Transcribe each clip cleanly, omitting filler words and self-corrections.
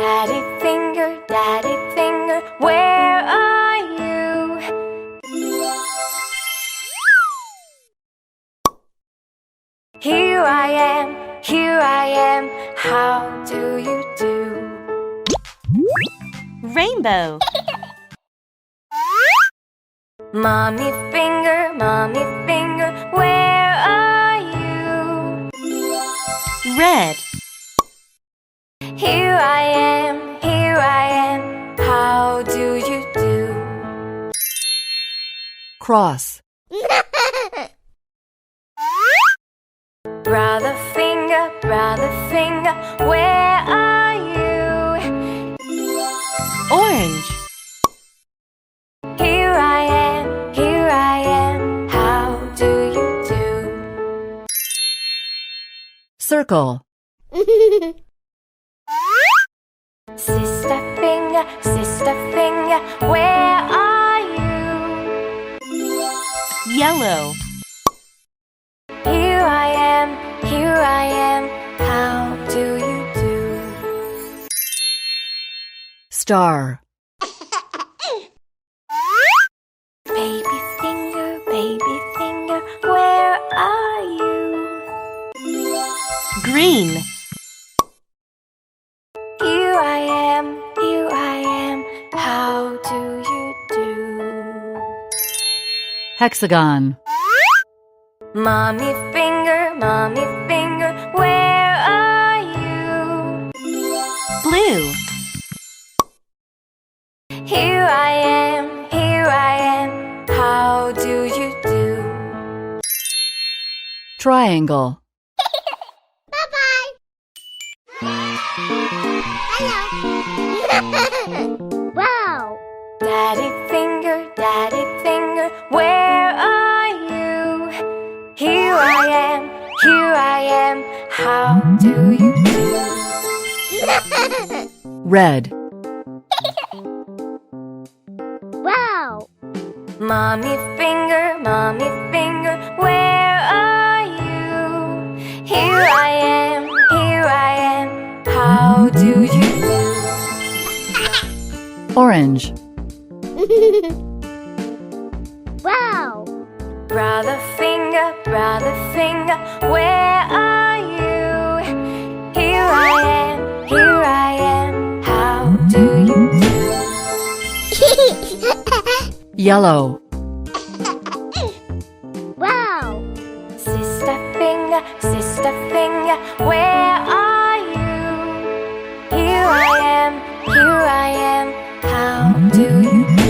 Daddy finger, where are you? Here I am, how do you do? Rainbow. Mommy finger, where are you? Red. Here I am, how do you do? Cross. Brother finger, where are you? Orange. Here I am, how do you do? Circle. Sister finger, where are you? Yellow. Here I am, how do you do? Star. Baby finger, where are you? Green. Here I am, how do you do? Hexagon. Mommy finger, where are you? Blue. Here I am, how do you do? Triangle. Wow! Daddy finger, where are you? Here I am, how do you do? Red. Wow! Mommy finger, where are you? Here I am, how do you do? Orange. Wow! Brother finger, where are you? Here I am, how do you do? Yellow. Wow! Sister finger, where are you? Here I am, how do you do?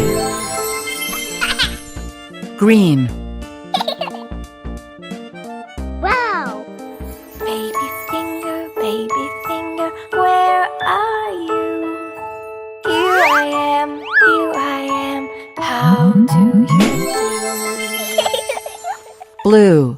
Green. Wow! Baby finger, where are you? Here I am, how do you do? Blue.